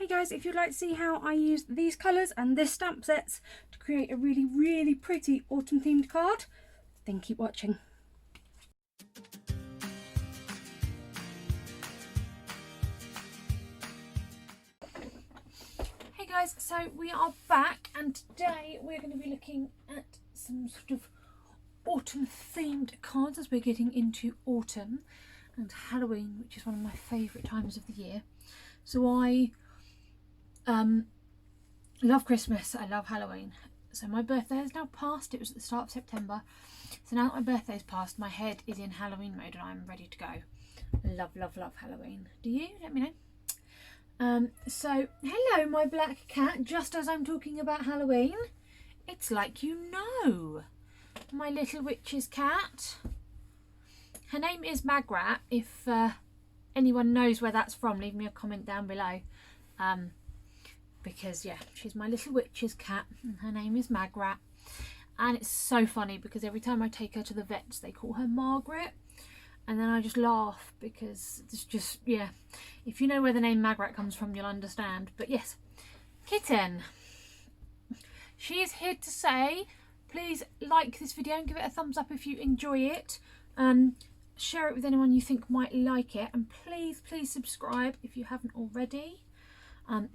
Hey guys, if you'd like to see how I use these colours and this stamp sets to create a really pretty autumn themed card, then keep watching. Hey guys, so we are back and today we're going to be looking at some sort of autumn themed cards as we're getting into autumn and Halloween, which is one of my favourite times of the year. So I love Christmas, I love Halloween. So my birthday is now passed, it was at the start of September. So now that my birthday's passed, my head is in Halloween mode and I'm ready to go. I love Halloween. Do you? Let me know. So hello my black cat, just as I'm talking about Halloween. It's like you know. My little witch's cat. Her name is Magrat. If anyone knows where that's from, leave me a comment down below. Because yeah, she's my little witch's cat and her name is Magrat. And it's so funny because every time I take her to the vets they call her Margaret, and then I just laugh because it's just, yeah, if you know where the name Magrat comes from you'll understand. But yes, kitten. She is here to say please like this video and give it a thumbs up if you enjoy it. Share it with anyone you think might like it, and please subscribe if you haven't already.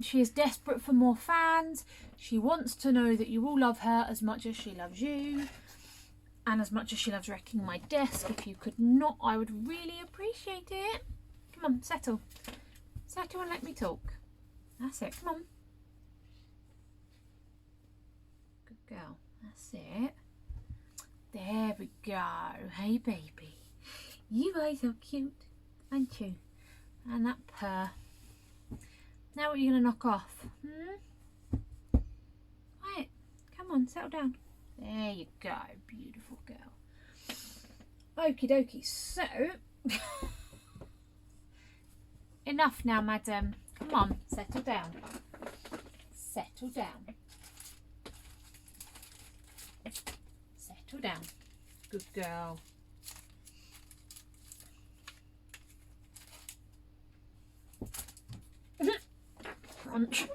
She is desperate for more fans. She wants to know that you all love her as much as she loves you, and as much as she loves wrecking my desk. If you could not, I would really appreciate it. Come on, settle and let me talk. That's it, come on. Good girl, that's it. There we go. Hey baby, you are so cute, aren't you? And that purr. Now what are you going to knock off? Right, come on, settle down. There you go, beautiful girl. Okie dokie, so enough now, madam. Come on, settle down. Settle down. Settle down. Good girl. Crunch.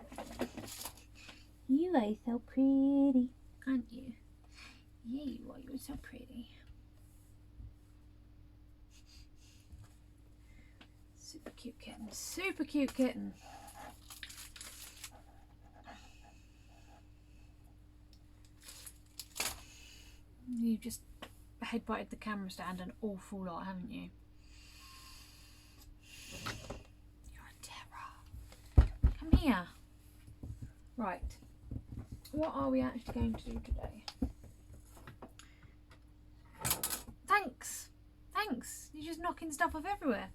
You are so pretty, aren't you? Yeah, you are. You're so pretty. Super cute kitten. Super cute kitten. You've just headbutted the camera stand an awful lot, haven't you? Here. Right, what are we actually going to do today? Thanks, you're just knocking stuff off everywhere.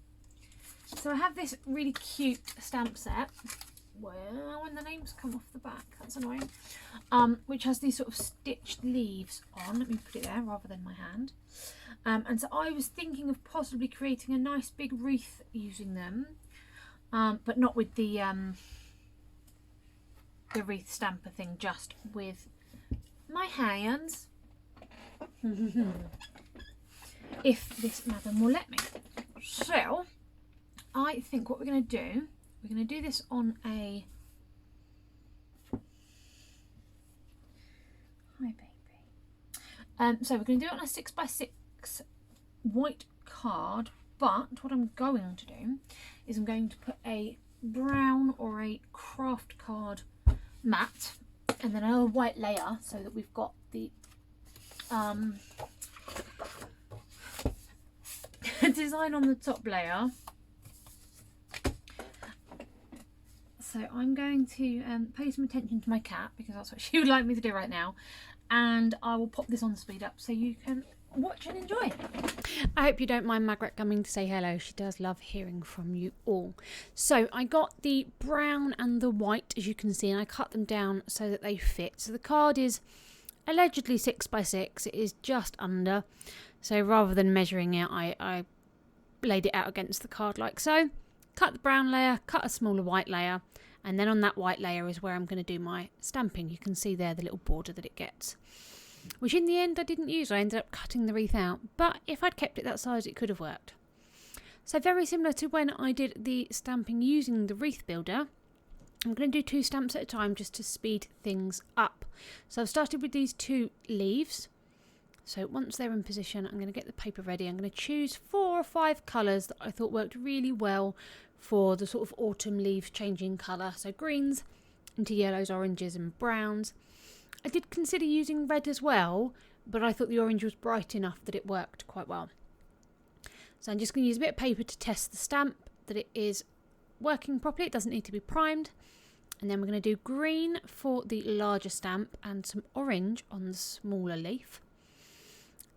So I have this really cute stamp set, well, when the names come off the back, that's annoying, which has these sort of stitched leaves on. Let me put it there rather than my hand. And so I was thinking of possibly creating a nice big wreath using them, but not with the wreath stamper thing, just with my hands. If this madam will let me. So I think what we're going to do, we're going to do this on a, hi baby, so we're going to do it on a 6x6 white card, but what I'm going to do is I'm going to put a brown or a craft card mat and then a white layer so that we've got the design on the top layer. So I'm going to pay some attention to my cat because that's what she would like me to do right now, and I will pop this on speed up so you can watch and enjoy. I hope you don't mind Margaret coming to say hello. She does love hearing from you all. So I got the brown and the white, as you can see, and I cut them down so that they fit. So the card is allegedly 6x6. It is just under. So rather than measuring it, I laid it out against the card like so. Cut the brown layer, cut a smaller white layer, and then on that white layer is where I'm going to do my stamping. You can see there the little border that it gets, which in the end I didn't use. I ended up cutting the wreath out, but if I'd kept it that size it could have worked. So very similar to when I did the stamping using the wreath builder, I'm going to do 2 stamps at a time just to speed things up. So I've started with these 2 leaves. So once they're in position, I'm going to get the paper ready. I'm going to choose 4 or 5 colours that I thought worked really well for the sort of autumn leaves changing colour. So greens into yellows, oranges and browns. I did consider using red as well, but I thought the orange was bright enough that it worked quite well. So I'm just going to use a bit of paper to test the stamp that it is working properly. It doesn't need to be primed. And then we're going to do green for the larger stamp and some orange on the smaller leaf.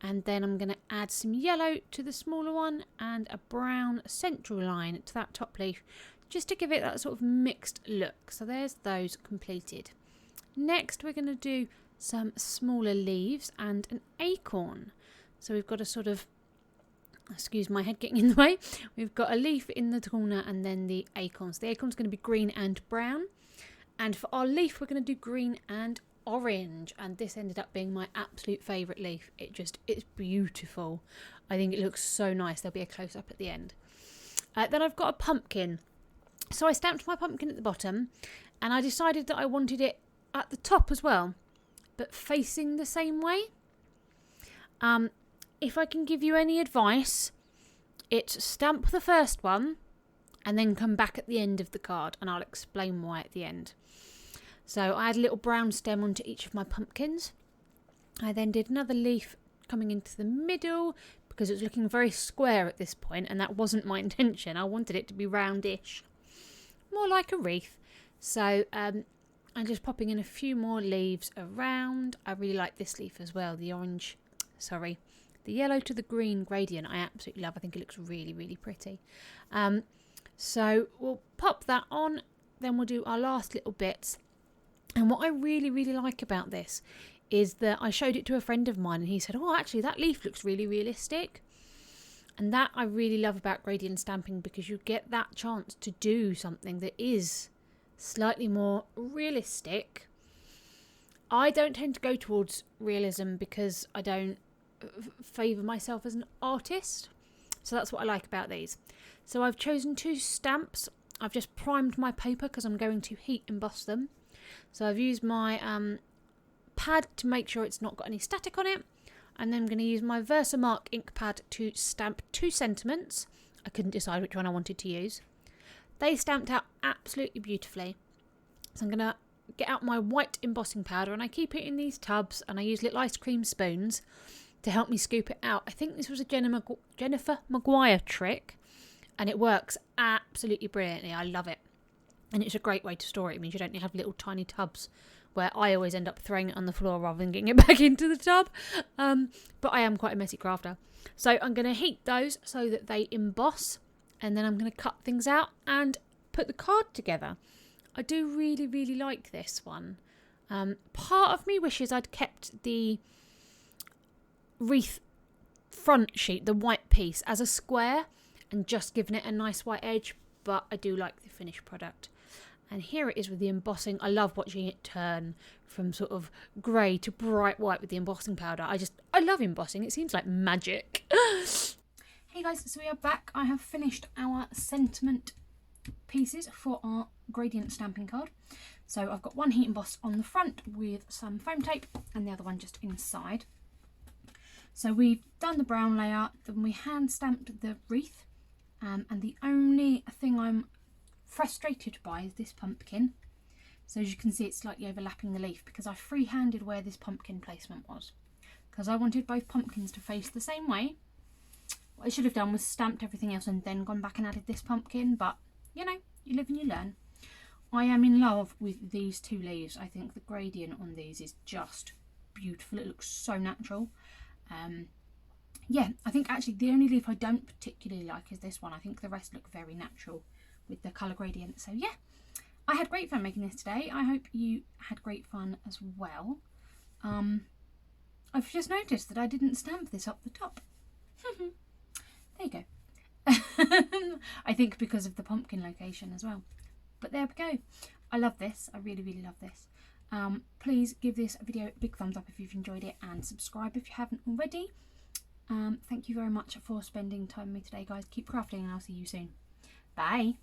And then I'm going to add some yellow to the smaller one and a brown central line to that top leaf, just to give it that sort of mixed look. So there's those completed. Next we're going to do some smaller leaves and an acorn. So we've got a sort of, excuse my head getting in the way, we've got a leaf in the corner and then the acorns. The acorn's going to be green and brown. And for our leaf we're going to do green and orange, and this ended up being my absolute favourite leaf. It's beautiful. I think it looks so nice. There'll be a close-up at the end. Then I've got a pumpkin. So I stamped my pumpkin at the bottom, and I decided that I wanted it at the top as well, but facing the same way. If I can give you any advice, it's stamp the first one and then come back at the end of the card, and I'll explain why at the end. So I had a little brown stem onto each of my pumpkins. I then did another leaf coming into the middle because it was looking very square at this point, and that wasn't my intention. I wanted it to be roundish, more like a wreath. So I'm just popping in a few more leaves around. I really like this leaf as well, the yellow to the green gradient. I absolutely love. I think it looks really, really pretty. So we'll pop that on, then we'll do our last little bits. And what I really, really like about this is that I showed it to a friend of mine and he said, oh, actually that leaf looks really realistic. And that I really love about gradient stamping, because you get that chance to do something that is slightly more realistic. I don't tend to go towards realism because I don't favour myself as an artist. So that's what I like about these. So I've chosen 2 stamps. I've just primed my paper because I'm going to heat emboss them. So I've used my pad to make sure it's not got any static on it. And then I'm going to use my Versamark ink pad to stamp 2 sentiments. I couldn't decide which one I wanted to use. They stamped out absolutely beautifully. So I'm going to get out my white embossing powder, and I keep it in these tubs, and I use little ice cream spoons to help me scoop it out. I think this was a Jennifer Maguire trick, and it works absolutely brilliantly. I love it. And it's a great way to store it. It means you don't have little tiny tubs where I always end up throwing it on the floor rather than getting it back into the tub. But I am quite a messy crafter. So I'm going to heat those so that they emboss, and then I'm going to cut things out and put the card together. I do really, really like this one. Part of me wishes I'd kept the wreath front sheet, the white piece, as a square and just given it a nice white edge, but I do like the finished product. And here it is with the embossing. I love watching it turn from sort of grey to bright white with the embossing powder. I love embossing. It seems like magic. Hey guys, so we are back. I have finished our sentiment pieces for our gradient stamping card. So I've got one heat embossed on the front with some foam tape and the other one just inside. So we've done the brown layer, then we hand stamped the wreath, and the only thing I'm frustrated by is this pumpkin. So as you can see, it's slightly overlapping the leaf because I freehanded where this pumpkin placement was, because I wanted both pumpkins to face the same way. What I should have done was stamped everything else and then gone back and added this pumpkin, but you know, you live and you learn. I am in love with these 2 leaves. I think the gradient on these is just beautiful. It looks so natural. Yeah, I think actually the only leaf I don't particularly like is this one. I think the rest look very natural with the colour gradient. So yeah, I had great fun making this today. I hope you had great fun as well. I've just noticed that I didn't stamp this up the top. There you go. I think because of the pumpkin location as well. But there we go. I love this. I really, really love this. Please give this video a big thumbs up if you've enjoyed it, and subscribe if you haven't already. Thank you very much for spending time with me today, guys. Keep crafting, and I'll see you soon. Bye.